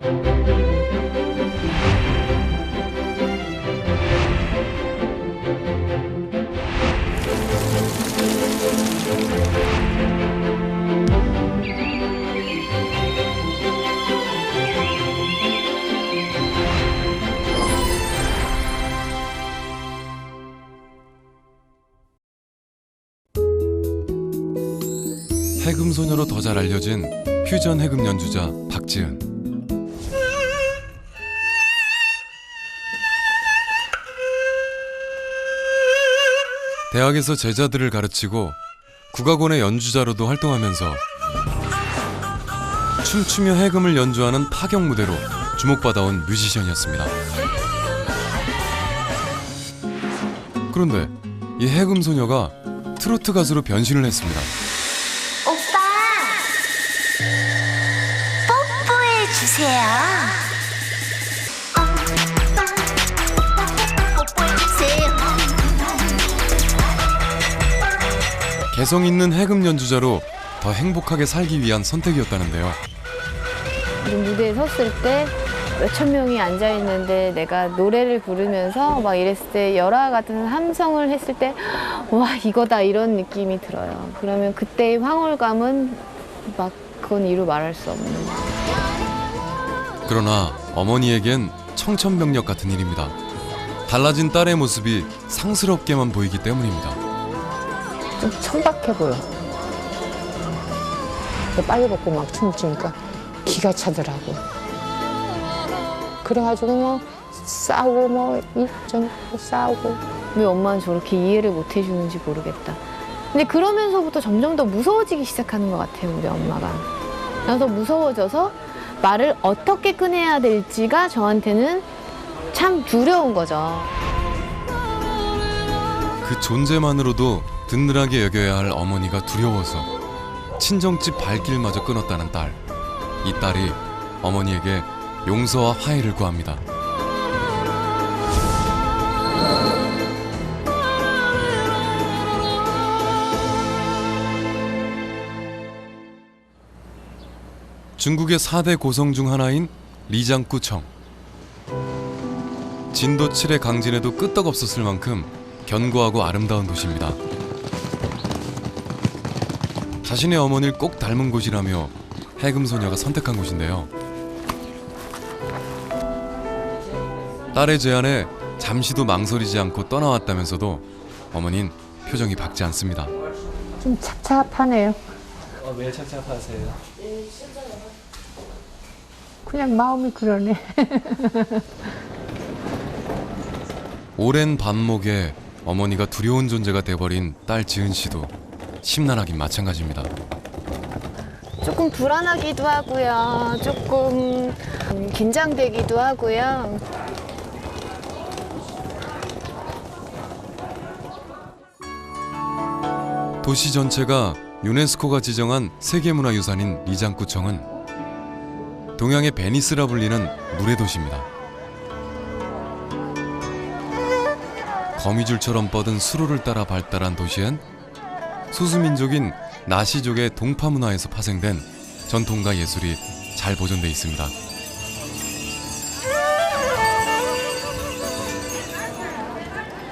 해금 소녀로 더 잘 알려진 퓨전 해금 연주자 박지은. 대학에서 제자들을 가르치고 국악원의 연주자로도 활동하면서 춤추며 해금을 연주하는 파격 무대로 주목받아온 뮤지션이었습니다. 그런데 이 해금 소녀가 트로트 가수로 변신을 했습니다. 오빠, 뽀뽀해 주세요. 뽀뽀해 주세요. 개성 있는 해금 연주자로 더 행복하게 살기 위한 선택이었다는데요. 무대에 섰을 때 몇천 명이 앉아 있는데 내가 노래를 부르면서 막 이랬을 때 열화 같은 함성을 했을 때 와 이거다 이런 느낌이 들어요. 그러면 그때의 황홀감은 막 그건 이루 말할 수 없는. 그러나 어머니에겐 청천벽력 같은 일입니다. 달라진 딸의 모습이 상스럽게만 보이기 때문입니다. 좀 천박해 보여. 빨리 벗고 막 춤을 추니까 기가 차더라고. 그래가지고 뭐 싸우고 뭐 일정 싸우고. 왜 엄마는 저렇게 이해를 못 해주는지 모르겠다. 근데 그러면서부터 점점 더 무서워지기 시작하는 것 같아요, 우리 엄마가. 그래서 무서워져서 말을 어떻게 꺼내야 될지가 저한테는 참 두려운 거죠. 그 존재만으로도 든든하게 여겨야 할 어머니가 두려워서 친정집 발길마저 끊었다는 딸. 이 딸이 어머니에게 용서와 화해를 구합니다. 중국의 4대 고성 중 하나인 리장구청. 진도 7의 강진에도 끄떡없었을 만큼 견고하고 아름다운 도시입니다. 자신의 어머니를 꼭 닮은 곳이라며 해금 소녀가 선택한 곳인데요. 딸의 제안에 잠시도 망설이지 않고 떠나왔다면서도 어머니는 표정이 밝지 않습니다. 좀 찹찹하네요. 왜 착잡하세요? 그냥 마음이 그러네. 오랜 반목에 어머니가 두려운 존재가 돼버린 딸 지은 씨도 심란하긴 마찬가지입니다. 조금 불안하기도 하고요. 조금 긴장되기도 하고요. 도시 전체가 유네스코가 지정한 세계문화유산인 리장구청은 동양의 베니스라 불리는 물의 도시입니다. 거미줄처럼 뻗은 수로를 따라 발달한 도시엔 소수민족인 나시족의 동파문화에서 파생된 전통과 예술이 잘 보존돼 있습니다.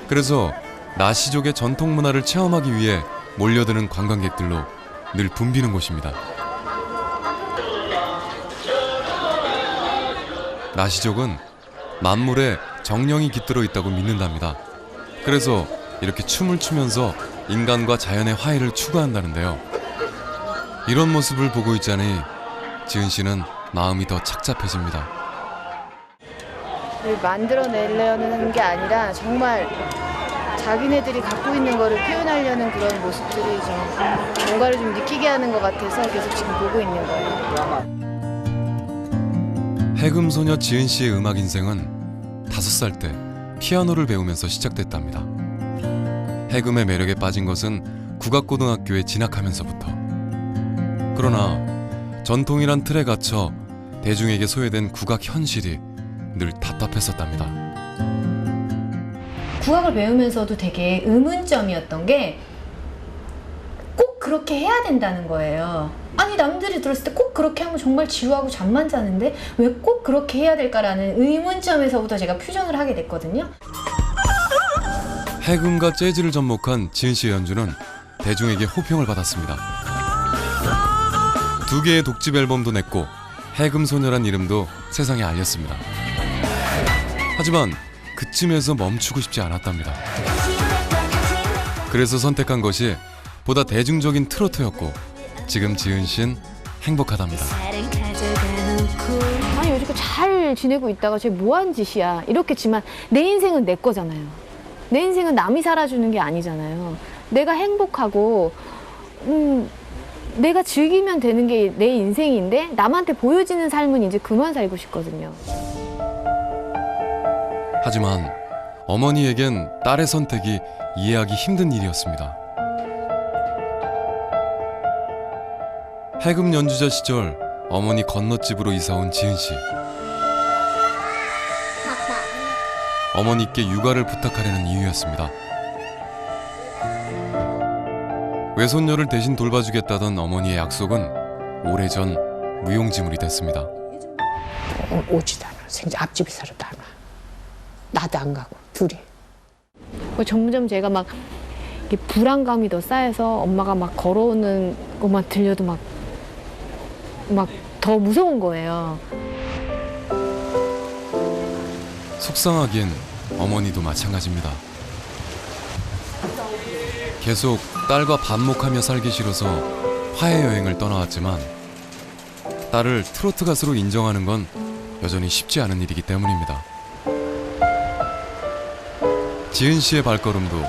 그래서 나시족의 전통 문화를 체험하기 위해 몰려드는 관광객들로 늘 붐비는 곳입니다. 나시족은 만물에 정령이 깃들어 있다고 믿는답니다. 그래서 이렇게 춤을 추면서 인간과 자연의 화해를 추구한다는데요. 이런 모습을 보고 있자니 지은 씨는 마음이 더 착잡해집니다. 만들어내려는 하는 게 아니라 정말 자기네들이 갖고 있는 거를 표현하려는 그런 모습들이 좀 뭔가를 좀 느끼게 하는 것 같아서 계속 지금 보고 있는 거예요. 해금 소녀 지은 씨의 음악 인생은 5살 때 피아노를 배우면서 시작됐답니다. 해금의 매력에 빠진 것은 국악고등학교에 진학하면서부터. 그러나 전통이란 틀에 갇혀 대중에게 소외된 국악 현실이 늘 답답했었답니다. 국악을 배우면서도 되게 의문점이었던 게 꼭 그렇게 해야 된다는 거예요. 아니 남들이 들었을 때 꼭 그렇게 하면 정말 지루하고 잠만 자는데 왜 꼭 그렇게 해야 될까라는 의문점에서부터 제가 퓨전을 하게 됐거든요. 해금과 재즈를 접목한 지은 씨의 연주는 대중에게 호평을 받았습니다. 2개의 독집 앨범도 냈고 해금소녀란 이름도 세상에 알렸습니다. 하지만 그쯤에서 멈추고 싶지 않았답니다. 그래서 선택한 것이 보다 대중적인 트로트였고 지금 지은 씨는 행복하답니다. 아니 요즘 잘 지내고 있다가 쟤 뭐한 짓이야 이렇겠지만 내 인생은 내 거잖아요. 내 인생은 남이 살아주는 게 아니잖아요. 내가 행복하고 내가 즐기면 되는 게 내 인생인데 남한테 보여지는 삶은 이제 그만 살고 싶거든요. 하지만 어머니에겐 딸의 선택이 이해하기 힘든 일이었습니다. 해금 연주자 시절 어머니 건너집으로 이사온 지은 씨. 어머니께 육아를 부탁하려는 이유였습니다. 외손녀를 대신 돌봐주겠다던 어머니의 약속은 오래전 무용지물이 됐습니다. 오지도 않아. 생전 앞집에 살아도 안 와. 나도 안 가고 둘이. 점점 제가 막 이게 불안감이 더 쌓여서 엄마가 막 걸어오는 것만 들려도 막 더 무서운 거예요. 속상하긴 어머니도 마찬가지입니다. 계속 딸과 반목하며 살기 싫어서 화해 여행을 떠나왔지만 딸을 트로트 가수로 인정하는 건 여전히 쉽지 않은 일이기 때문입니다. 지은 씨의 발걸음도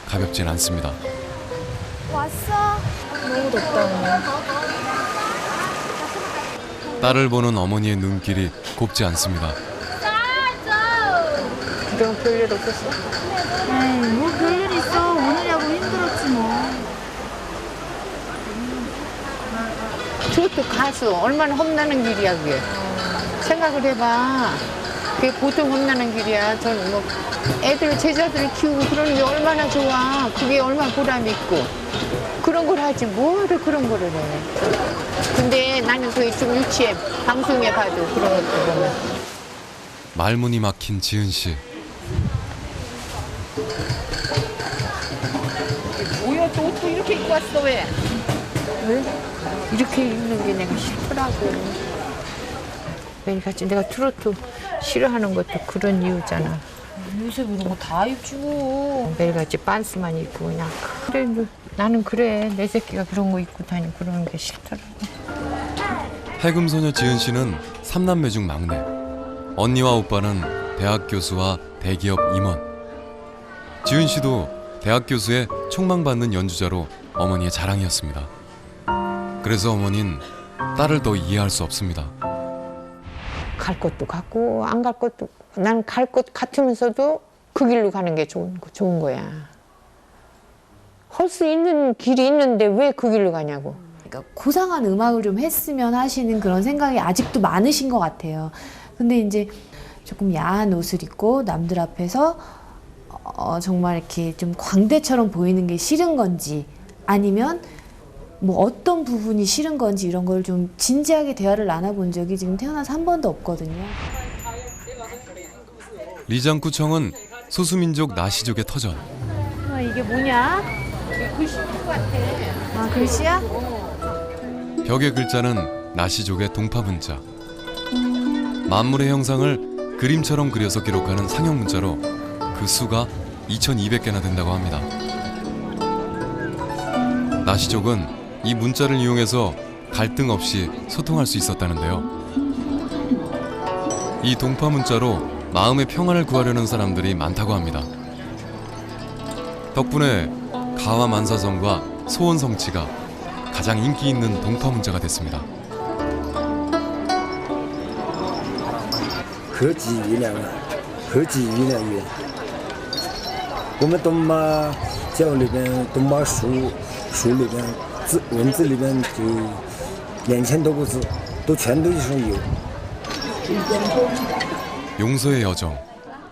가볍진 않습니다. 왔어. 너무 덥다 오늘. 딸을 보는 어머니의 눈길이 곱지 않습니다. 그동안 별일 없었어? 에이, 뭐 별일 있어. 오느냐고 힘들었지 뭐. 트로트 가수 얼마나 험나는 길이야 그게. 생각을 해봐. 그게 보통 험나는 길이야. 저는 뭐 애들 제자들을 키우고 그러는 게 얼마나 좋아. 그게 얼마나 보람 있고. 그런 걸 하지 뭐를 그런 거를 해. 근데 나는 그게 좀 유치해. 방송에 봐도 그런 것도 보면. 말문이 막힌 지은 씨. 뭐야 또 옷도 이렇게 입고 왔어 왜? 왜? 이렇게 입는 게 내가 싫더라고. 매일같이 내가 트로트 싫어하는 것도 그런 이유잖아. 요새 이런 거 다 입지 뭐. 매일같이 빤스만 입고 그냥 그래 나는 그래 내 새끼가 그런 거 입고 다니고 그러는 게 싫더라고. 해금소녀 지은 씨는 3남매 중 막내. 언니와 오빠는 대학 교수와 대기업 임원. 지은 씨도 대학 교수의 촉망받는 연주자로 어머니의 자랑이었습니다. 그래서 어머니는 딸을 더 이해할 수 없습니다. 갈 것도 같고 안 갈 것도 난 갈 것 같으면서도 그 길로 가는 게 좋은 거야. 할 수 있는 길이 있는데 왜 그 길로 가냐고. 그러니까 고상한 음악을 좀 했으면 하시는 그런 생각이 아직도 많으신 것 같아요. 근데 이제 조금 야한 옷을 입고 남들 앞에서 정말 이렇게 좀 광대처럼 보이는 게 싫은 건지 아니면 뭐 어떤 부분이 싫은 건지 이런 걸 좀 진지하게 대화를 나눠본 적이 지금 태어나서 한 번도 없거든요. 리장구청은 소수민족 나시족의 터전. 이게 뭐냐? 글씨인 것 같아. 아, 글씨야? 벽의 글자는 나시족의 동파 문자. 만물의 형상을 그림처럼 그려서 기록하는 상형 문자로 그 수가 2200개나 된다고 합니다. 나시족은 이 문자를 이용해서 갈등 없이 소통할 수 있었다는데요. 이 동파 문자로 마음의 평안을 구하려는 사람들이 많다고 합니다. 덕분에 가와 만사성과 소원성취가 가장 인기 있는 동파 문자가 됐습니다. 何几余粮啊？何几余粮元？我们东马教里边，东马书里边文字里边就2000多个字，都全都是有。 용서의 여정,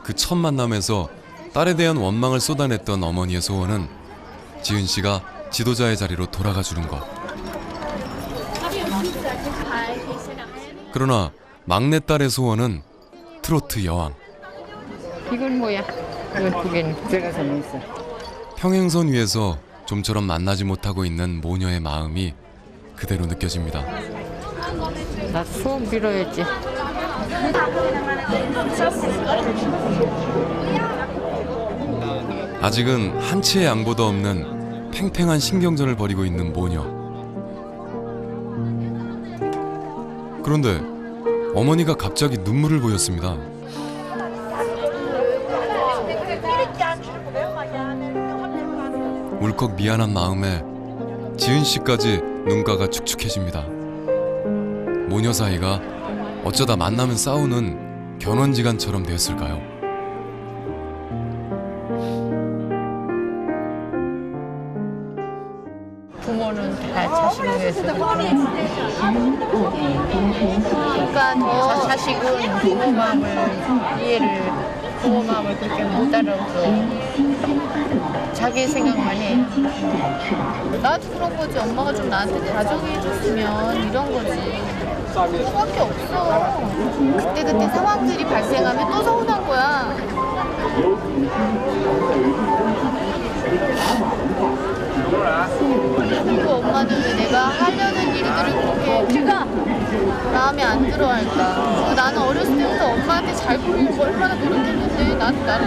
그 첫 만남에서 딸에 대한 원망을 쏟아냈던 어머니의 소원은 지은 씨가 지도자의 자리로 돌아가 주는 것. 그러나 막내딸의 소원은 트로트 여왕. 이건 뭐야? 이건 두 개는 제가 정했어. 평행선 위에서 좀처럼 만나지 못하고 있는 모녀의 마음이 그대로 느껴집니다. 나 소원 빌어야지. 아직은 한치의 양보도 없는 팽팽한 신경전을 벌이고 있는 모녀. 그런데 어머니가 갑자기 눈물을 보였습니다. 울컥 미안한 마음에 지은 씨까지 눈가가 축축해집니다. 모녀 사이가 어쩌다 만나면 싸우는 견원지간처럼 되었을까요? 부모는 다 자식을 위해서 그렇게. 그러니까 더 자식은 부모 마음을 그렇게 못 알아서 자기 생각만 해. 나도 그런 거지. 엄마가 좀 나한테 다정해줬으면 이런 거지. 그거밖에 없어. 그때 상황들이 발생하면 또 서운한 거야. 그리고 엄마는 왜 내가 하려는 일들을 그렇게 마음에 안 들어 할까. 그리고 나는 어렸을 때부터 엄마한테 잘 보이고 얼마나 노력했는데 나는 나를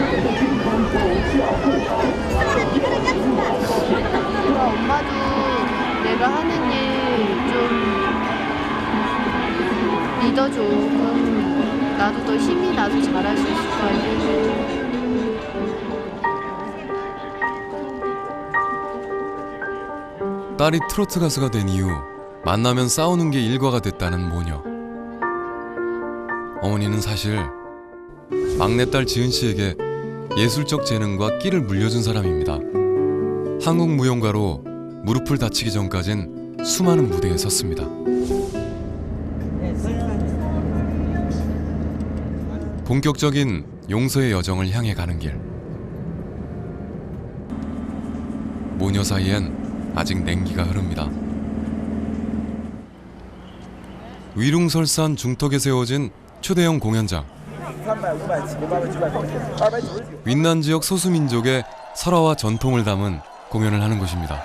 엄마도 내가 하는 일 좀 믿어줘. 그럼 나도 더 힘이 나도 잘할 수 있을 거야. 딸이 트로트 가수가 된 이후 만나면 싸우는 게 일과가 됐다는 모녀. 어머니는 사실 막내딸 지은 씨에게 예술적 재능과 끼를 물려준 사람입니다. 한국 무용가로 무릎을 다치기 전까진 수많은 무대에 섰습니다. 본격적인 용서의 여정을 향해 가는 길. 모녀 사이엔 아직 냉기가 흐릅니다. 위룽설산 중턱에 세워진 초대형 공연장. 윈난 지역 소수민족의 설화와 전통을 담은 공연을 하는 곳입니다.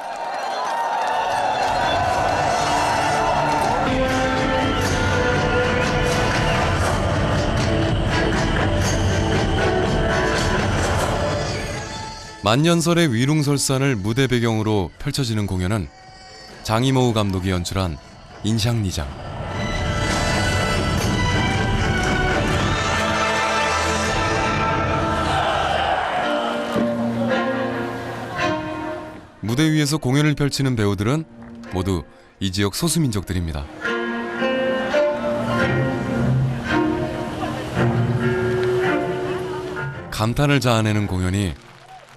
만년설의 위룽설산을 무대 배경으로 펼쳐지는 공연은 장이모우 감독이 연출한 인샹리장. 무대 위에서 공연을 펼치는 배우들은 모두 이 지역 소수민족들입니다. 감탄을 자아내는 공연이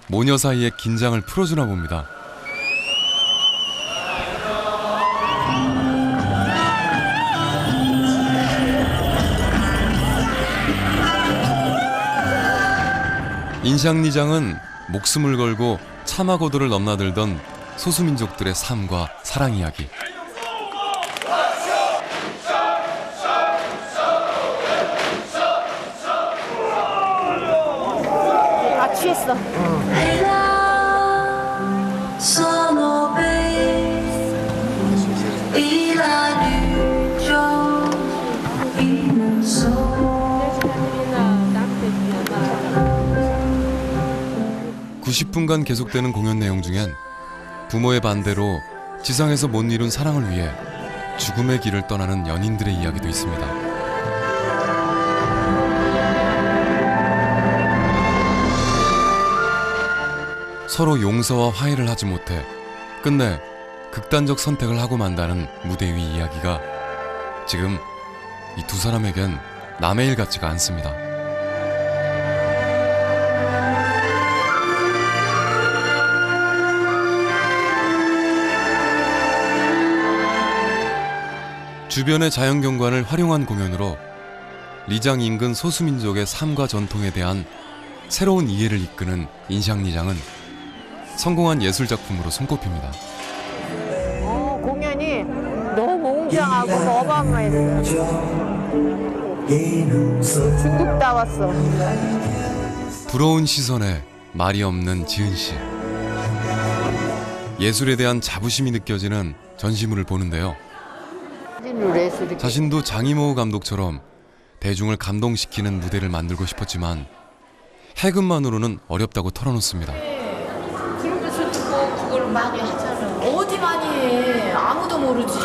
모녀 사이의 긴장을 풀어주나 봅니다. 인샹리장은 목숨을 걸고 차마고도를 넘나들던 소수민족들의 삶과 사랑 이야기. 아, 취했어. (90분간) 계속되는 공연 내용 중엔 부모의 반대로 지상에서 못 이룬 사랑을 위해 죽음의 길을 떠나는 연인들의 이야기도 있습니다. 서로 용서와 화해를 하지 못해 끝내 극단적 선택을 하고 만다는 무대 위 이야기가 지금 이 두 사람에겐 남의 일 같지가 않습니다. 주변의 자연경관을 활용한 공연으로 리장 인근 소수민족의 삶과 전통에 대한 새로운 이해를 이끄는 인샹리장은 성공한 예술작품으로 손꼽힙니다. 공연이 너무 굉장하고 어마어마했어요. 중국 다 왔어. 부러운 시선에 말이 없는 지은 씨. 예술에 대한 자부심이 느껴지는 전시물을 보는데요. 자신도 장이모 감독처럼 대중을 감동시키는 무대를 만들고 싶었지만 해금만으로는 어렵다고 털어놓습니다. 그러면서 뭐 그걸 많이 하잖아. 어디 많이 해. 아무도 모르지.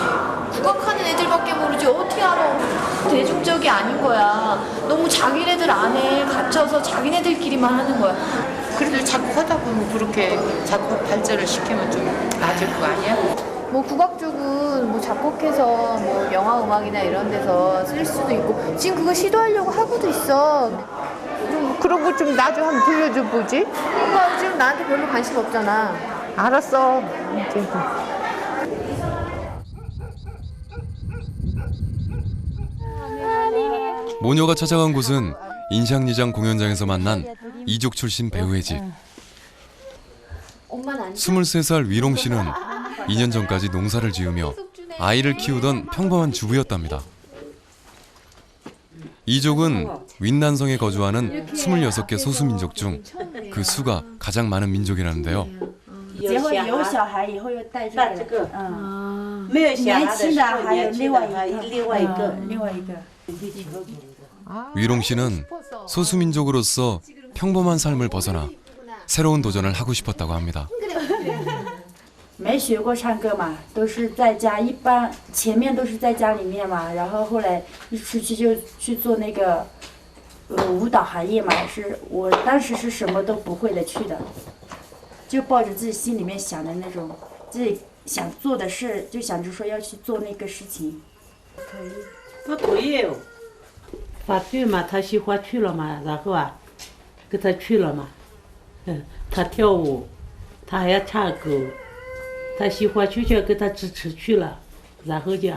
국악하는 애들밖에 모르지. 어떻게 알아. 대중적이 아닌 거야. 너무 자기네들 안에 갇혀서 자기네들끼리만 하는 거야. 그래도 자꾸 하다 보면 그렇게 자꾸 발전을 시키면 좀 나아질 거 아니야? 뭐 국악 쪽은 뭐 작곡해서 뭐 영화 음악이나 이런 데서 쓸 수도 있고 지금 그거 시도하려고 하고도 있어. 좀 그런 거 좀 나 좀 한번 들려줘 보지? 오빠 지금 나한테 별로 관심 없잖아. 알았어. 이제. 모녀가 찾아간 곳은 인샹리장 공연장에서 만난 이족 출신 배우의 집. 23살 위롱 씨는 2년 전까지 농사를 지으며 아이를 키우던 평범한 주부였답니다. 이족은 윈난성에 거주하는 26개 소수민족 중 그 수가 가장 많은 민족이라는데요. 结婚有小孩以后又带这个，没有小孩的时候还有另外一个。 위롱 씨는 소수민족으로서 평범한 삶을 벗어나 새로운 도전을 하고 싶었다고 합니다. 没学过唱歌嘛，都是在家，一般前面都是在家里面嘛，然后后来一出去就去做那个舞蹈行业嘛，是我当时是什么都不会的去的，就抱着自己心里面想的那种自己想做的事，就想着说要去做那个事情。不可以，法队嘛，他喜欢去了嘛，然后啊，跟他去了嘛，他跳舞，他还要唱歌，他喜欢去就跟他支持去了，然后就。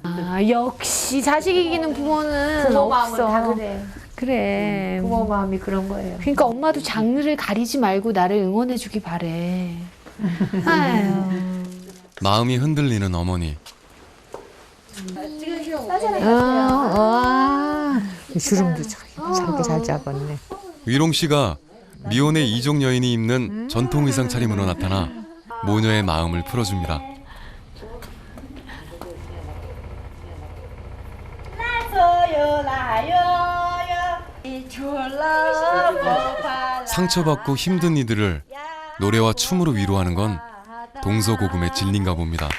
아, 역시 자식 이기는 부모는 부모 마음은 없어. 다 그래. 그래. 부모 마음이 그런 거예요. 그러니까 엄마도 장르를 가리지 말고 나를 응원해주기 바래. 아유. 마음이 흔들리는 어머니. 주름도 자기 잘 잡았네. 위롱 씨가 미혼의 이족 여인이 입는 전통 의상 차림으로 나타나 모녀의 마음을 풀어줍니다. 상처받고 힘든 이들을 노래와 춤으로 위로하는 건 동서고금의 진리인가 봅니다.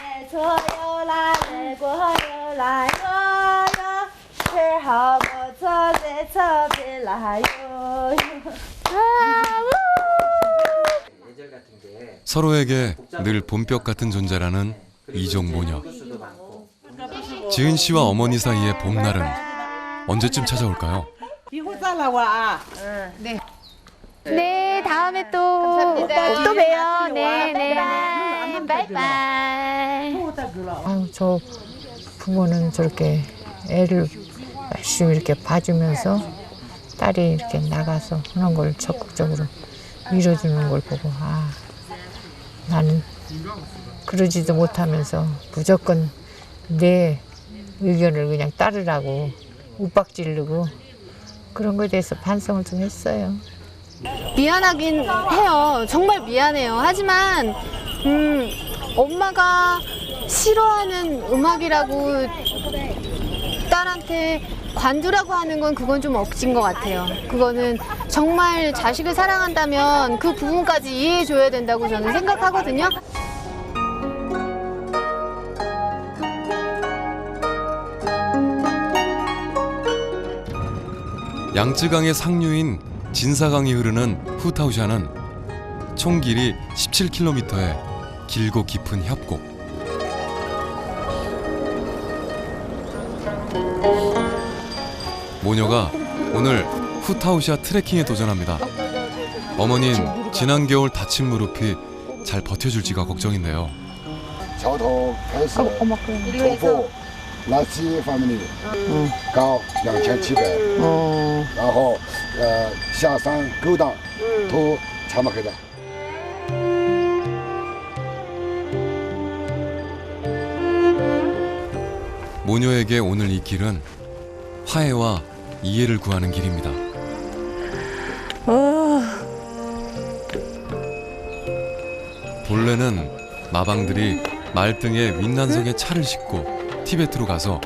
서로에게 늘 본격 같은 존재라는 이족 모녀. 지은 씨와 어머니 사이의 봄날은 언제쯤 찾아올까요? 네, 다음에 또 봬요. 네, 네. 바이바이. 아유, 저 부모는 저렇게 애를 열심히 이렇게 봐주면서 딸이 이렇게 나가서 하는 걸 적극적으로 밀어주는 걸 보고 아 나는 그러지도 못하면서 무조건 내 의견을 그냥 따르라고 윽박지르고 그런 거에 대해서 반성을 좀 했어요. 미안하긴 해요. 정말 미안해요. 하지만 엄마가 싫어하는 음악이라고 딸한테 관두라고 하는 건 그건 좀 억지인 것 같아요. 그거는 정말 자식을 사랑한다면 그 부분까지 이해해줘야 된다고 저는 생각하거든요. 양쯔강의 상류인 진사강이 흐르는 후타오샤는 총 길이 17km의 길고 깊은 협곡. 모녀가 오늘 후타오샤 트레킹에 도전합니다. 어머니는 지난 겨울 다친 무릎이 잘 버텨줄지가 걱정인데요. 桥头开始徒步，垃圾方面的高2700，然后下山勾当都差不多的。 모녀에게 오늘 이 길은 화해와 이해를 구하는 길입니다. 본래는 마방들이 말등에 윈난성에 차를 싣고 티베트로 가서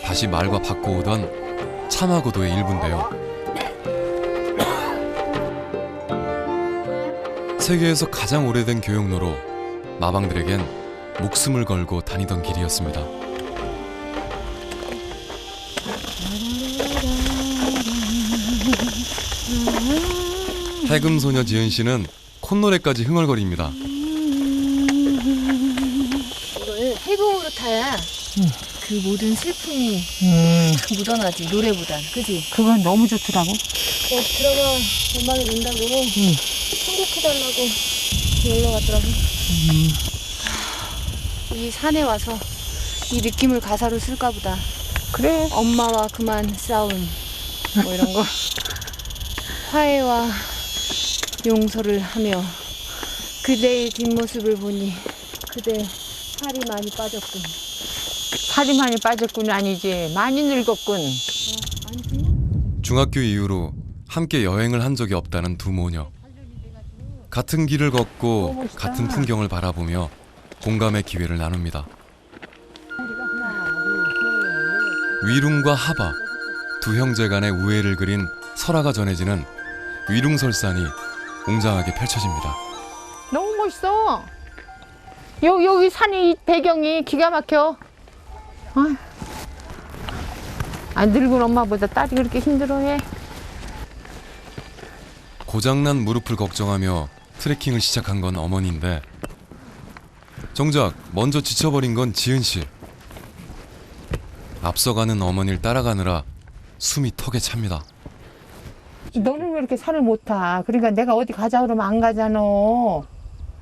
다시 말과 바꿔오던 차마고도의 일부인데요. 세계에서 가장 오래된 교역로로 마방들에겐 목숨을 걸고 다니던 길이었습니다. 해금소녀 지은 씨는 콧노래까지 흥얼거립니다. 이거는 해금으로 타야 그 모든 슬픔이 딱 묻어나지, 노래보단. 그지? 그건 너무 좋더라고. 들어가 음악이 된다고 행복해달라고 놀러 갔더라고. 이 산에 와서 이 느낌을 가사로 쓸까 보다. 그래. 엄마와 그만 싸운 뭐 이런 거. 화해와 용서를 하며 그대의 뒷모습을 보니 그대 살이 많이 빠졌군. 살이 많이 빠졌군 아니지. 많이 늙었군. 중학교 이후로 함께 여행을 한 적이 없다는 두 모녀. 같은 길을 걷고 같은 풍경을 바라보며 공감의 기회를 나눕니다. 위룽과 하바, 두 형제 간의 우애를 그린 설화가 전해지는 위룽설산이 웅장하게 펼쳐집니다. 너무 멋있어. 여기 산이 배경이 기가 막혀. 안 늙은 엄마보다 딸이 그렇게 힘들어해. 고장난 무릎을 걱정하며 트레킹을 시작한 건 어머니인데 정작 먼저 지쳐버린 건 지은 씨. 앞서가는 어머니를 따라가느라 숨이 턱에 찹니다. 너는 왜 이렇게 산을 못 타? 그러니까 내가 어디 가자 그러면 안 가잖아.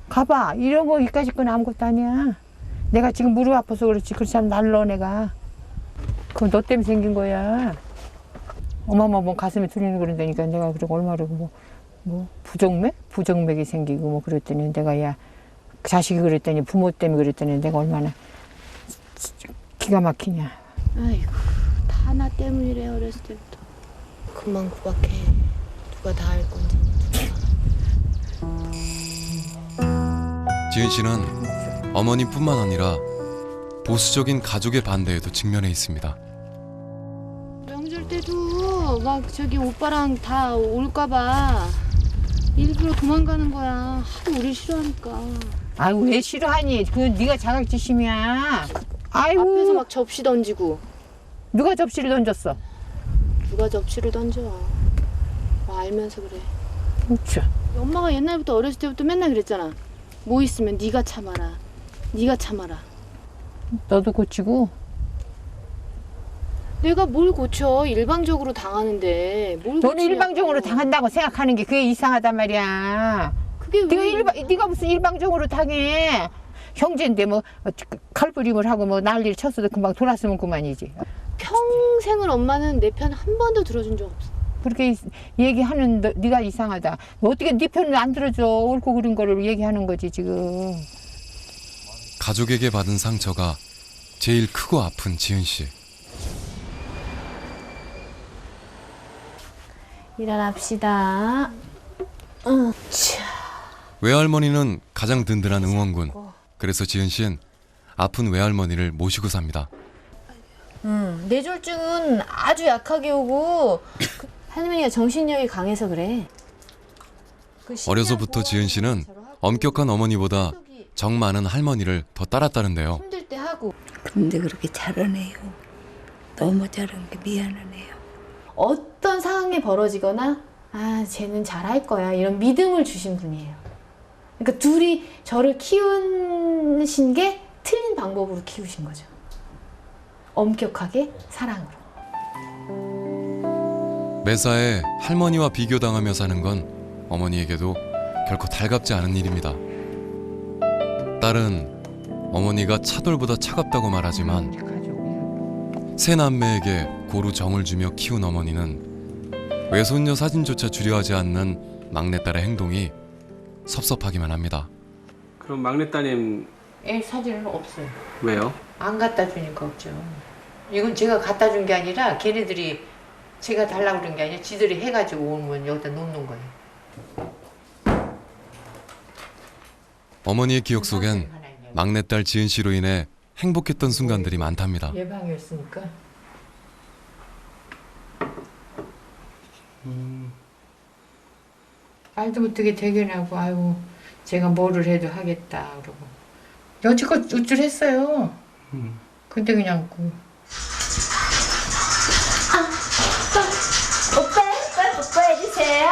가봐. 이런 거 이까짓 건 아무것도 아니야. 내가 지금 무릎 아파서 그렇지. 그렇지 않으면 날러 내가. 그건 너 때문에 생긴 거야. 엄마만 뭐 가슴에 들리는 그런다니까 내가 그러고 얼마나 뭐 부정맥? 부정맥이 생기고 뭐 그랬더니 내가 야 자식이 그랬더니 부모 때문에 그랬더니 내가 얼마나 기가 막히냐. 아이고, 다 나 때문이래. 어렸을 때부터. 그만 구박해. 누가 다 할 건지. 지은 씨는 어머니뿐만 아니라 보수적인 가족의 반대에도 직면해 있습니다. 명절 때도 막 저기 오빠랑 다 올까봐 일부러 도망가는 거야. 하도 우리 싫어하니까. 아유 왜 싫어하니? 그건 네가 자격지심이야. 아이고. 앞에서 막 접시 던지고. 누가 접시를 던졌어? 누가 접시를 던져. 알면서 그래. 그렇죠. 엄마가 옛날부터 어렸을 때부터 맨날 그랬잖아. 뭐 있으면 네가 참아라. 네가 참아라. 너도 고치고. 내가 뭘 고쳐. 일방적으로 당하는데. 뭘 너는 고치냐고. 일방적으로 당한다고 생각하는 게 그게 이상하단 말이야. 그게 왜 네가 무슨 일방적으로 당해. 형제인데 뭐 칼부림을 하고 뭐 난리를 쳤어도 금방 돌았으면 그만이지. 평생을 엄마는 내 편 한 번도 들어준 적 없어. 그렇게 얘기하는 네가 이상하다. 어떻게 네 편을 안 들어줘. 옳고 그른 거를 얘기하는 거지 지금. 가족에게 받은 상처가 제일 크고 아픈 지은 씨. 일어납시다. 외할머니는 가장 든든한 응원군. 그래서 지은 씨는 아픈 외할머니를 모시고 삽니다. 뇌졸중은 아주 약하게 오고 할머니가 정신력이 강해서 그래. 어려서부터 지은 씨는 엄격한 어머니보다 정 많은 할머니를 더 따랐다는데요. 힘들 때 하고. 근데 그렇게 잘하네요. 너무 잘한 게 미안하네요. 어떤 상황이 벌어지거나 아 쟤는 잘할 거야 이런 믿음을 주신 분이에요. 그러니까 둘이 저를 키우신 게 틀린 방법으로 키우신 거죠. 엄격하게 사랑으로. 매사에 할머니와 비교당하며 사는 건 어머니에게도 결코 달갑지 않은 일입니다. 딸은 어머니가 차돌보다 차갑다고 말하지만 세 남매에게 고루 정을 주며 키운 어머니는 외손녀 사진조차 주려하지 않는 막내딸의 행동이 섭섭하기만 합니다. 그럼 막내따님 애 사진은 없어요. 왜요? 안 갖다 주니까 없죠. 이건 제가 갖다 준 게 아니라 걔네들이 제가 달라고 그런 게 아니라 지들이 해가지고 오면 여기다 놓는 거예요. 어머니의 기억 속엔 막내딸 지은 씨로 인해 행복했던 순간들이 많답니다. 예방이었으니까. 말도 못하게 대견하고 아이고 제가 뭐를 해도 하겠다 그러고 여지껏 우쭐했어요. 근데 그냥 오빠 뽀뽀해주세요.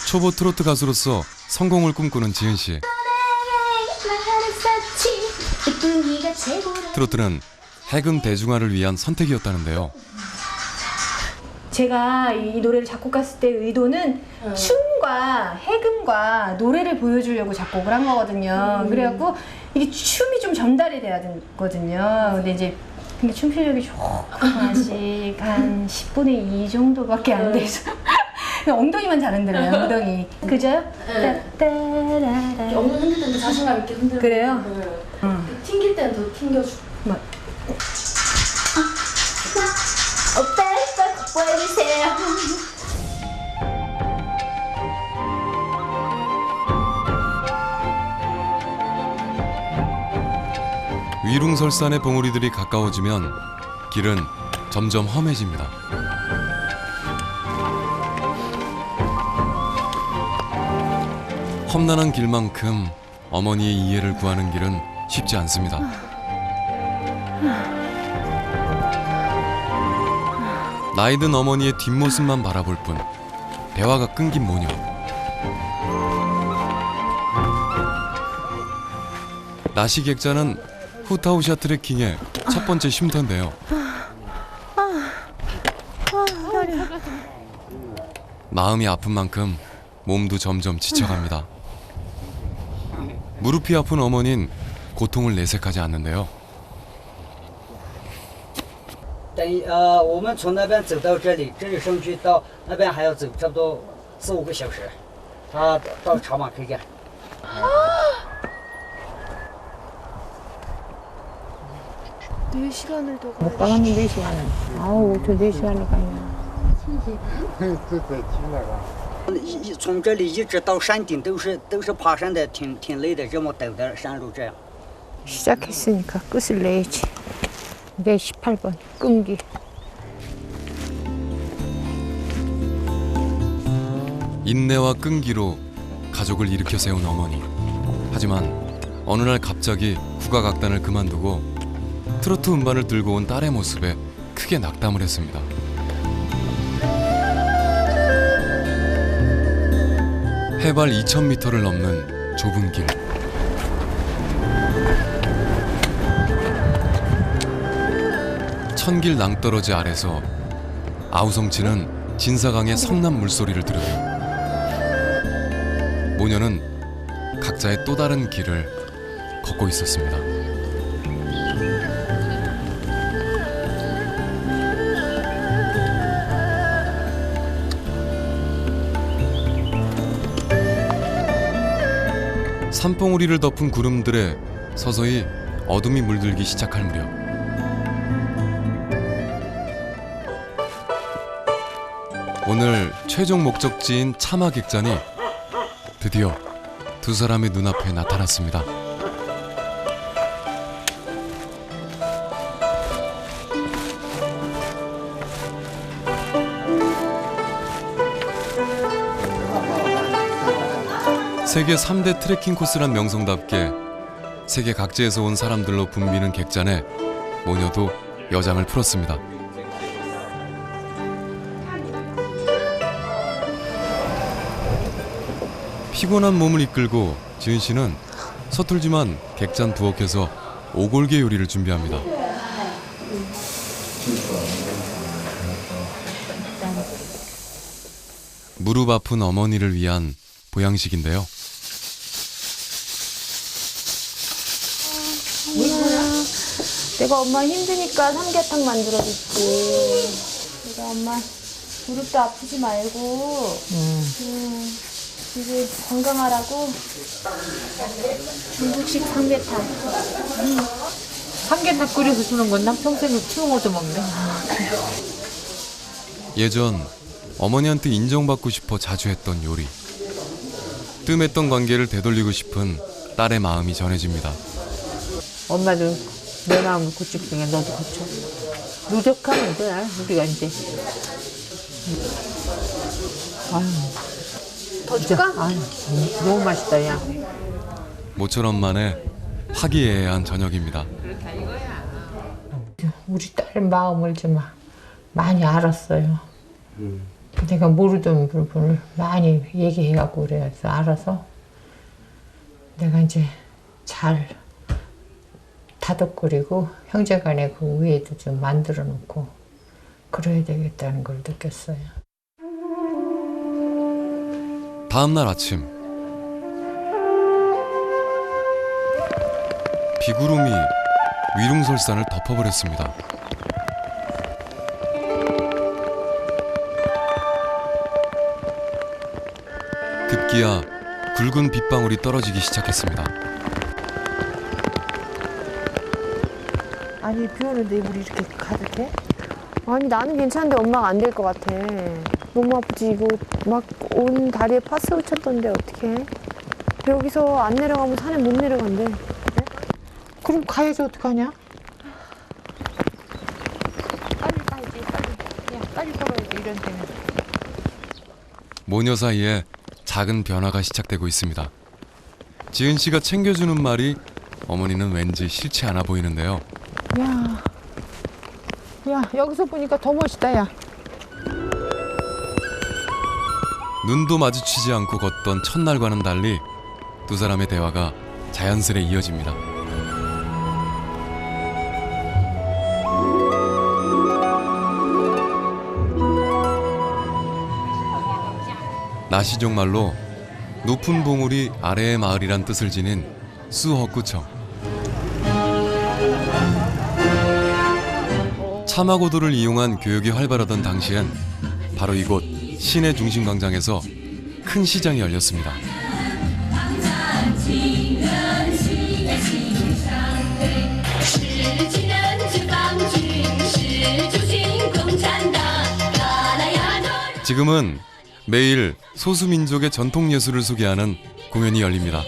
초보 트로트 가수로서 성공을 꿈꾸는 지은 씨. 트로트는 해금 대중화를 위한 선택이었다는데요. 제가 이 노래를 작곡했을 때 의도는 춤과 해금과 노래를 보여주려고 작곡을 한 거거든요. 그래갖고 이게 춤이 좀 전달이 돼야 되거든요. 근데 이제 근데 춤 실력이 조금 아직 한 10분의 2 정도밖에 안 돼서 엉덩이만 잘 흔들어요. 엉덩이. 그죠? 따따라라. 엉덩이 흔들 때는 자신감 있게 흔들어. 그래요? 튕길 때는 더 튕겨주고. 오빠 뽀뽀해주세요. 위룽설산의 봉우리들이 가까워지면 길은 점점 험해집니다. 험난한 길만큼 어머니의 이해를 구하는 길은 쉽지 않습니다. 나이든 어머니의 뒷모습만 바라볼 뿐 대화가 끊긴 모녀. 나시 객자는 후타오샤 트레킹의 첫 번째 쉼터인데요. 마음이 아픈 만큼 몸도 점점 지쳐갑니다. 무릎이 아픈 어머니는 고통을 내색하지 않는데요. 等于我们从那边走到这里上去到那边还要走差不多4、5个小时。他到茶马크게. 못 가겠네 4시간은. 아우 저 4시간을 가냐. 从这里一直到山顶都是爬山的，挺累的，这么陡的山路这样。 시작했으니까 끝을 내야지. 내 18번 끈기. 인내와 끈기로 가족을 일으켜 세운 어머니. 하지만 어느 날 갑자기 국악악단을 그만두고 트로트 음반을 들고 온 딸의 모습에 크게 낙담을 했습니다. 해발 2,000m를 넘는 좁은 길. 천길 낭떠러지 아래서 아우성치는 진사강의 성난 물소리를 들으며 모녀는 각자의 또 다른 길을 걷고 있었습니다. 산봉우리를 덮은 구름들에 서서히 어둠이 물들기 시작할 무렵 오늘 최종 목적지인 차마객잔이 드디어 두 사람의 눈앞에 나타났습니다. 세계 3대 트레킹 코스란 명성답게 세계 각지에서 온 사람들로 붐비는 객잔에 모녀도 여장을 풀었습니다. 피곤한 몸을 이끌고 지은 씨는 서툴지만 객잔 부엌에서 오골계 요리를 준비합니다. 무릎 아픈 어머니를 위한 보양식인데요. 내가 엄마 힘드니까 삼계탕 만들어줬지. 내가 엄마 무릎도 아프지 말고 이제 건강하라고 중국식 삼계탕. 삼계탕 끓여서 주는 건 난 평생을 튀김어도 먹네. 예전 어머니한테 인정받고 싶어 자주 했던 요리. 뜸했던 관계를 되돌리고 싶은 딸의 마음이 전해집니다. 엄마도 내 마음을 고치게 너도 고쳐. 누적하면 돼, 우리가 이제. 아유. 더 줄까? 아유, 너무 맛있다, 야. 모처럼만의 화기애애한 저녁입니다. 우리 딸 마음을 좀 많이 알았어요. 내가 모르던 부분을 많이 얘기해갖고 그래서 알아서 내가 이제 잘 다독거리고 형제간에 그 우애도 좀 만들어 놓고 그래야 되겠다는 걸 느꼈어요. 다음 날 아침 비구름이 위룡설산을 덮어버렸습니다. 급기야 굵은 빗방울이 떨어지기 시작했습니다. 아니 비 오는데 우리 이렇게 가도 돼? 아니 나는 괜찮은데 엄마가 안 될 것 같아. 너무 아프지. 이거 막 온 다리에 파스 쳤던데 어떡해. 여기서 안 내려가면 산에 못 내려간대. 그럼 가야지 어떡하냐? 빨리 가야지 빨리. 야 빨리 걸어야지 이런 데는. 모녀 사이에 작은 변화가 시작되고 있습니다. 지은 씨가 챙겨주는 말이 어머니는 왠지 싫지 않아 보이는데요. 야 여기서 보니까 더 멋있다 야. 눈도 마주치지 않고 걷던 첫날과는 달리 두 사람의 대화가 자연스레 이어집니다. 나시족 말로 높은 봉우리 아래의 마을이란 뜻을 지닌 수허구청. 차마고도를 이용한 교역이 활발하던 당시엔 바로 이곳 시내 중심 광장에서 큰 시장이 열렸습니다. 지금은 매일 소수민족의 전통 예술을 소개하는 공연이 열립니다.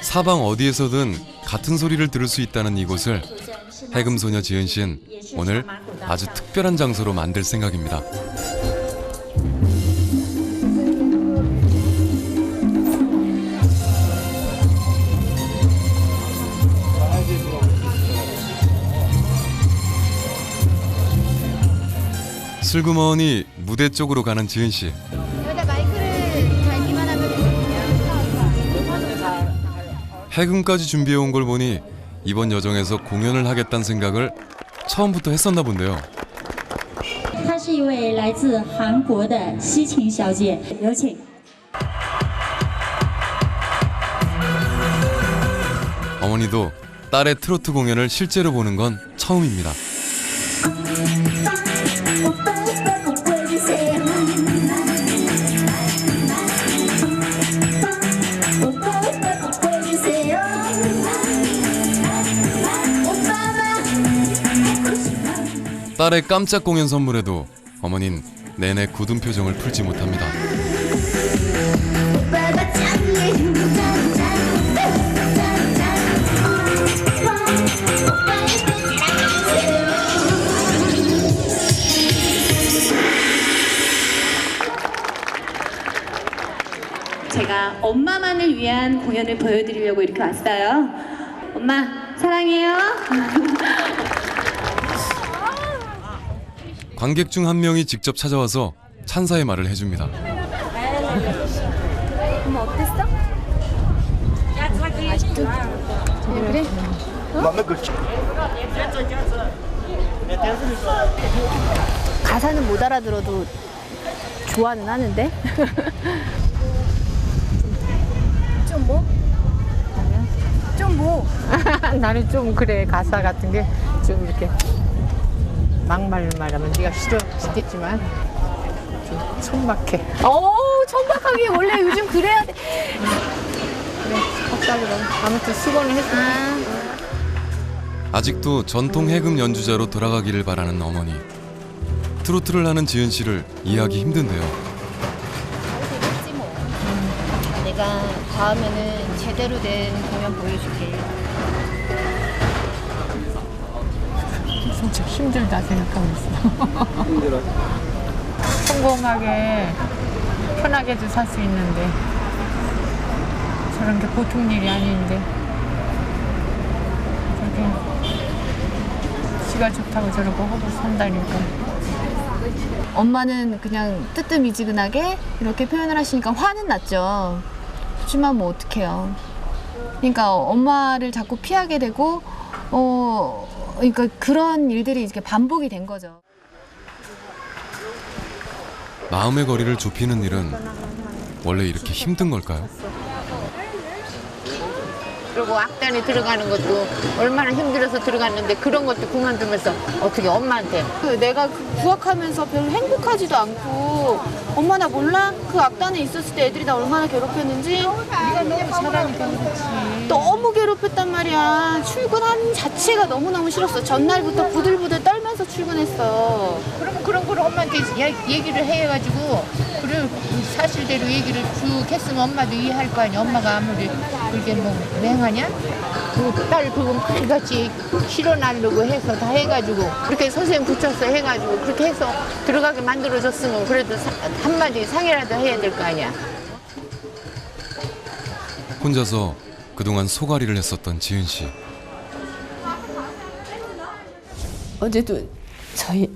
사방 어디에서든 같은 소리를 들을 수 있다는 이곳을 해금소녀 지은 씨는 오늘 아주 특별한 장소로 만들 생각입니다. 슬그머니 무대 쪽으로 가는 지은 씨. 여기다 마이크를 달기만 하면 되거든요. 해금까지 준비해 온 걸 보니 이번 여정에서 공연을 하겠다는 생각을 처음부터 했었나 본데요. 她是一位来自韩国的西芹小姐，有请。 어머니도 딸의 트로트 공연을 실제로 보는 건 처음입니다. 딸의 깜짝 공연 선물에도 어머닌 내내 굳은 표정을 풀지 못합니다. 제가 엄마만을 위한 공연을 보여드리려고 이렇게 왔어요. 엄마 사랑해요. 관객 중 한 명이 직접 찾아와서 찬사의 말을 해줍니다. 엄마 어땠어? 맛있죠? 그래? 가사는 못 알아들어도 좋아는 하는데? 좀 뭐? 좀 뭐? 나는 좀 그래 가사 같은 게 좀 이렇게 막말 말하면 네가 싫겠지만 좀 촌박해. 오, 천박하게 원래 요즘 그래야 돼. 그래 알았다 그럼. 아무튼 수고는 했으니까. 아직도 전통 해금 연주자로 돌아가기를 바라는 어머니. 트로트를 하는 지은 씨를 이해하기 힘든데요. 되겠지 뭐. 내가 다음에는 제대로 된 공연 보여줄게. 진짜 힘들다 생각하고 있어. 힘들어. 성공하게 편하게도 살 수 있는데 저런 게 보통 일이 아닌데 저렇게 지가 좋다고 저러고 하고 산다니까. 엄마는 그냥 뜨뜻미지근하게 이렇게 표현을 하시니까 화는 났죠. 하지만 뭐 어떡해요. 그러니까 엄마를 자꾸 피하게 되고 그러니까 그런 일들이 이렇게 반복이 된 거죠. 마음의 거리를 좁히는 일은 원래 이렇게 힘든 걸까요? 그리고 악단에 들어가는 것도 얼마나 힘들어서 들어갔는데 그런 것도 그만두면서 어떻게 엄마한테 내가 구학하면서 별로 행복하지도 않고 엄마 나 몰라? 그 악단에 있었을 때 애들이 나 얼마나 괴롭혔는지. 네가 너무 잘하니까 그렇지. 너무 괴롭혔단 말이야. 출근하는 자체가 너무너무 싫었어. 전날부터 부들부들 떨면서 출근했어. 그럼 그런 걸 엄마한테 얘기를 해가지고 그래 사실대로 얘기를 쭉 했으면 엄마도 이해할 거 아니야. 엄마가 아무리 그게 뭐 맹하냐? 그 딸 그거 같이 실어나려고 해서 다 해가지고 그렇게 선생님 붙여서 해가지고 그렇게 해서 들어가게 만들어줬으면 그래도 한마디 상의라도 해야 될 거 아니야. 혼자서 그동안 소가리를 했었던 지은 씨. 어제도 저희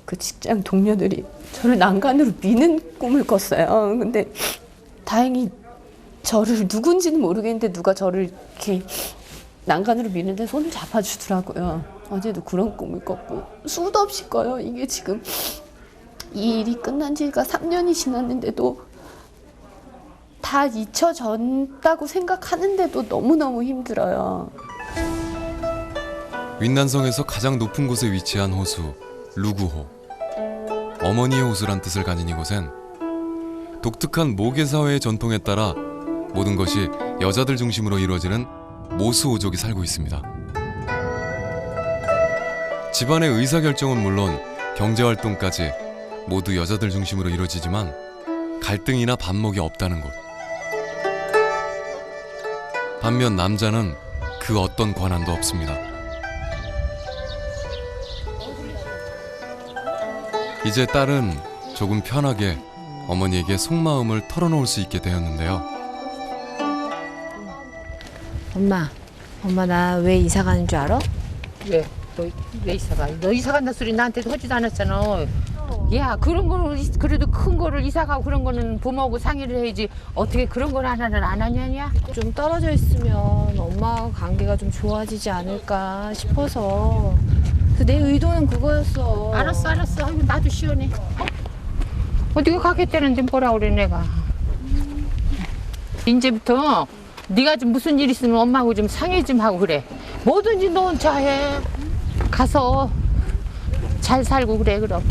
그 직장 동료들이 저를 난간으로 미는 꿈을 꿨어요. 근데 다행히 저를 누군지는 모르겠는데 누가 저를 이렇게 난간으로 미는데 손을 잡아주더라고요. 어제도 그런 꿈을 꿨고 수도 없이 꿔요. 이게 지금 이 일이 끝난 지가 3년이 지났는데도 다 잊혀졌다고 생각하는데도 너무너무 힘들어요. 윈난성에서 가장 높은 곳에 위치한 호수 루구호. 어머니의 호수란 뜻을 가진 이곳엔 독특한 모계사회의 전통에 따라 모든 것이 여자들 중심으로 이루어지는 모수오족이 살고 있습니다. 집안의 의사결정은 물론 경제활동까지 모두 여자들 중심으로 이루어지지만 갈등이나 반목이 없다는 곳. 반면 남자는 그 어떤 권한도 없습니다. 이제 딸은 조금 편하게 어머니에게 속마음을 털어놓을 수 있게 되었는데요. 엄마 나 왜 이사 가는 줄 알아? 왜? 왜 이사 가? 너 이사 간다 소리 나한테도 하지도 않았잖아. 야 그런 거는 그래도 큰 거를 이사 가고 그런 거는 부모하고 상의를 해야지. 어떻게 그런 걸 하나는 안 하냐냐? 좀 떨어져 있으면 엄마와 관계가 좀 좋아지지 않을까 싶어서. 내 의도는 그거였어. 알았어. 아이고, 나도 시원해. 어디가 가겠다는데 뭐라 그래 내가. 이제부터 네가 좀 무슨 일 있으면 엄마하고 좀 상의 좀 하고 그래. 뭐든지 너 혼자 해. 가서 잘 살고 그래 그럼.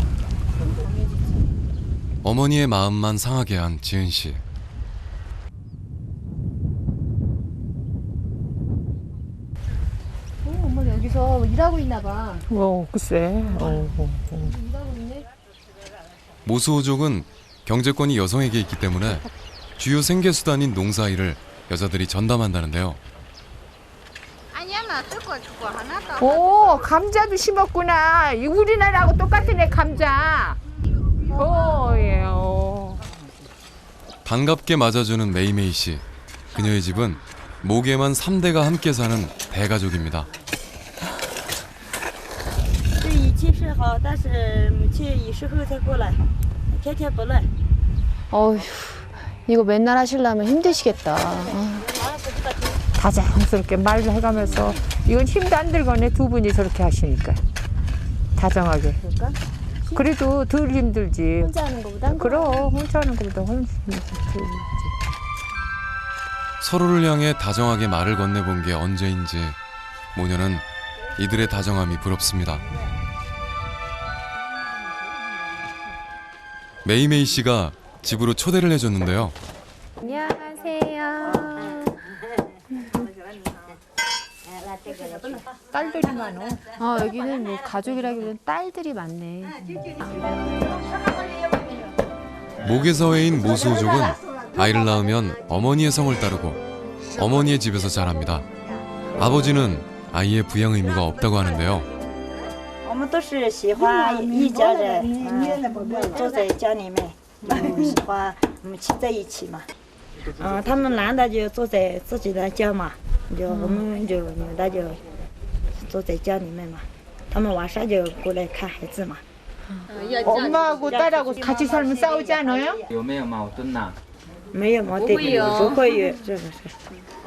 어머니의 마음만 상하게 한 지은 씨. 엄마 여기서 일하고 있나 봐. 글쎄. 일하고 있네. 모수오족은 경제권이 여성에게 있기 때문에 주요 생계수단인 농사일을 여자들이 전담한다는데요. 오, 감자도 심었구나. 우리나라하고 똑같은 애 감자. 예. 반갑게 맞아주는 메이메이 씨. 그녀의 집은 모계만 3대가 함께 사는 대가족입니다. 어휴, 이거 맨날 하시려면 힘드시겠다. 다정스럽게 말을 해가면서 이건 힘도 안 들거네. 두 분이 저렇게 하시니까 다정하게. 그래도 덜 힘들지. 혼자 하는 것보다? 그럼 혼자 하는 것보다 훨씬 힘들지. 서로를 향해 다정하게 말을 건네본 게 언제인지 모녀는 이들의 다정함이 부럽습니다. 메이메이 씨가 집으로 초대를 해줬는데요. 안녕하세요. 딸들이 많어. 여기는 뭐 가족이라기보다는 딸들이 많네. 모계사회인 모수호족은 아이를 낳으면 어머니의 성을 따르고 어머니의 집에서 자랍니다. 아버지는 아이의 부양 의무가 없다고 하는데요. 我们都是喜欢一家人，住在家里面，喜欢我们亲在一起嘛。他们男的就住在自己的家嘛，我们就女的就住在家里面嘛。他们晚上就过来看孩子嘛。 엄마하고 딸하고 같이 살면 싸우지 않아요? 有没有矛盾呐？没有矛盾，不会有，这个是。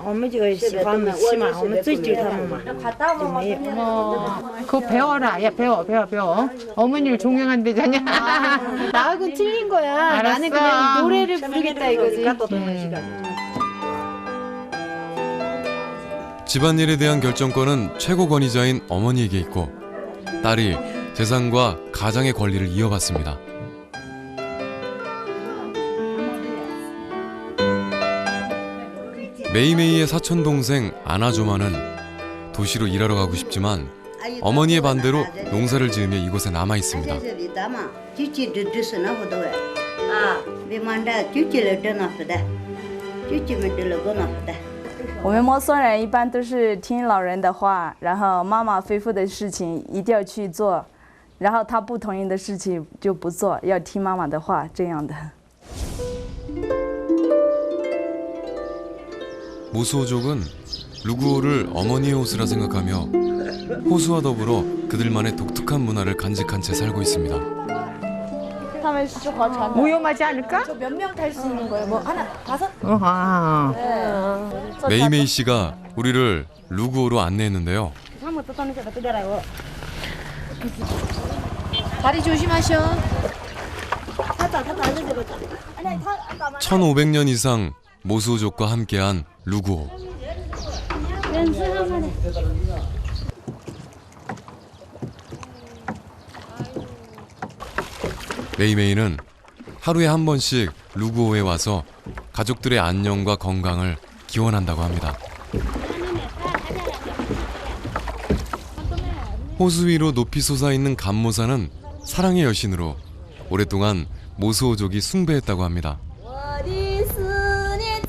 我们就喜欢母亲嘛，我们追求他们嘛，就没有。 그거 배워라. 야 배워. 어머니를 존경한대잖냐. 나하고는 틀린 거야. 알았어. 나는 그냥 노래를 부르겠다 이거지. 집안일에 대한 결정권은 최고 권위자인 어머니에게 있고 딸이 재산과 가장의 권리를 이어받습니다. 메이메이의 사촌 동생 아나조마는 도시로 일하러 가고 싶지만 어머니의 반대로 농사를 지으며 이곳에 남아 있습니다. 我们摩梭人一般都是听老人的话，然后妈妈吩咐的事情一定要去做，然后他不同意的事情就不做，要听妈妈的话，这样的。 모수호족은 루구오를 어머니의 호수라 생각하며 호수와 더불어 그들만의 독특한 문화를 간직한 채 살고 있습니다. 위험하지 않을까? 몇 명 탈 수 있는 거예요? 뭐 하나, 5? 어하. 메이메이 씨가 우리를 루구오로 안내했는데요. 다리 조심하셔. 1500년 이상 모수호족과 함께한 루구오. 메이메이는 하루에 한 번씩 루구오에 와서 가족들의 안녕과 건강을 기원한다고 합니다. 호수 위로 높이 솟아있는 감모산은 사랑의 여신으로 오랫동안 모수호족이 숭배했다고 합니다.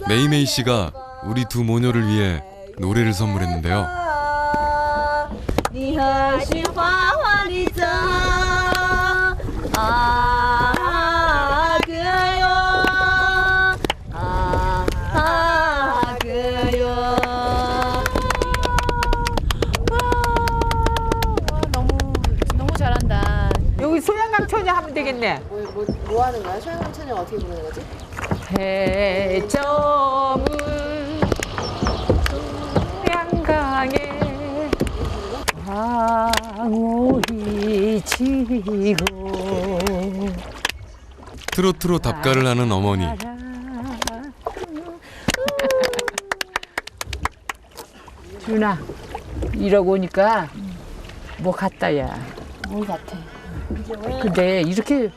메이메이 씨가 우리 두 모녀를 위해 노래를 선물했는데요. 너무 잘한다. 여기 소양강 처녀 하면 되겠네. 뭐 하는 거야? 소양강 찬양 어떻게 부르는 거지? 해점은 소양강에 방울이 지고 트로트로 답가를 하는 어머니. 준아 이러고 오니까 뭐 같다 야. 뭘 같아? 근데 이렇게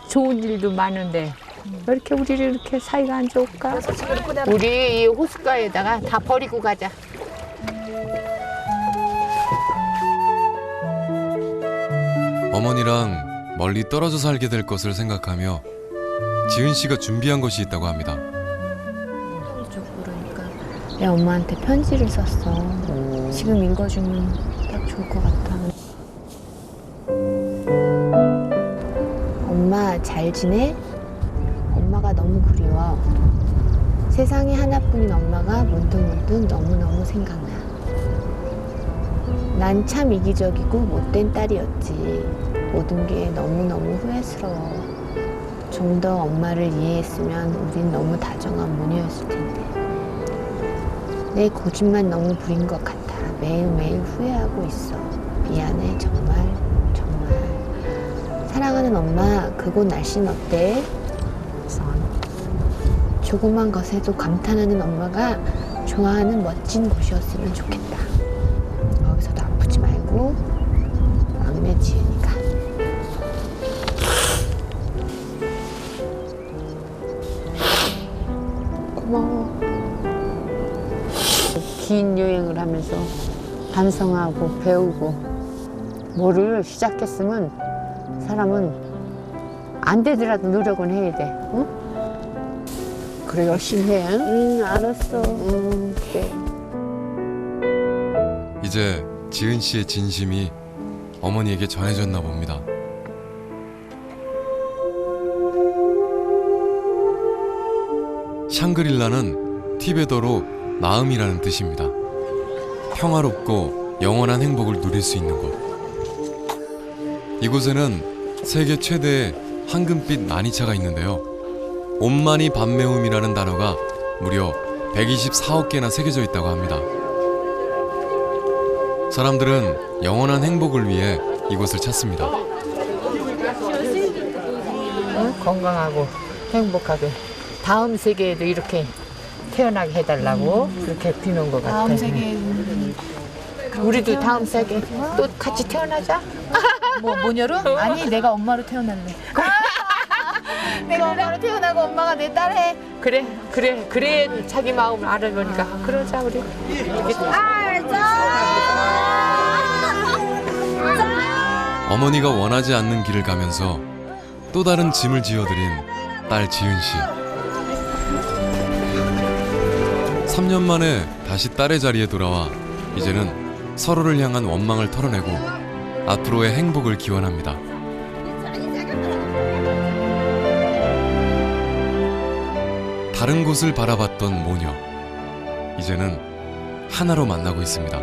좋은 일도 많은데 왜 이렇게 우리를 이렇게 사이가 안 좋을까? 우리 이 호숫가에다가 다 버리고 가자. 어머니랑 멀리 떨어져 살게 될 것을 생각하며 지은 씨가 준비한 것이 있다고 합니다. 그러니까 내 엄마한테 편지를 썼어. 지금 읽어주면 딱 좋을 것 같아. 엄마 잘 지내? 엄마가 너무 그리워. 세상에 하나뿐인 엄마가 문득문득 너무너무 생각나. 난 참 이기적이고 못된 딸이었지. 모든 게 너무너무 후회스러워. 좀 더 엄마를 이해했으면 우린 너무 다정한 모녀였을 텐데. 내 고집만 너무 부린 것 같아. 매일매일 후회하고 있어. 미안해, 정말. 사랑하는 엄마, 그곳 날씨는 어때? 조그만 것에도 감탄하는 엄마가 좋아하는 멋진 곳이었으면 좋겠다. 거기서도 아프지 말고 막내 지은이가. 고마워. 긴 여행을 하면서 반성하고 배우고 뭐를 시작했으면 사람은 안 되더라도 노력은 해야 돼. 응? 그래 열심히 해. 응, 알았어. 그래. 이제 지은 씨의 진심이 어머니에게 전해졌나 봅니다. 샹그릴라는 티베더로 마음이라는 뜻입니다. 평화롭고 영원한 행복을 누릴 수 있는 곳. 이곳에는 세계 최대의 황금빛 난이차가 있는데요. 온마니 밤매움이라는 단어가 무려 124억 개나 새겨져 있다고 합니다. 사람들은 영원한 행복을 위해 이곳을 찾습니다. 응? 건강하고 행복하게 다음 세계에도 이렇게 태어나게 해달라고 그렇게 비는 것 같아. 다음 세계 우리도 다음 세계 또 같이 태어나자. 뭐 모녀로? 아니 내가 엄마로 태어날래. 내가 엄마로 태어나고 엄마가 내 딸 해. 그래 자기 마음을 알아보니까 그러자 우리. 어머니가 원하지 않는 길을 가면서 또 다른 짐을 지어드린 딸 지은 씨. 3년 만에 다시 딸의 자리에 돌아와 이제는 서로를 향한 원망을 털어내고 앞으로의 행복을 기원합니다. 다른 곳을 바라봤던 모녀, 이제는 하나로 만나고 있습니다.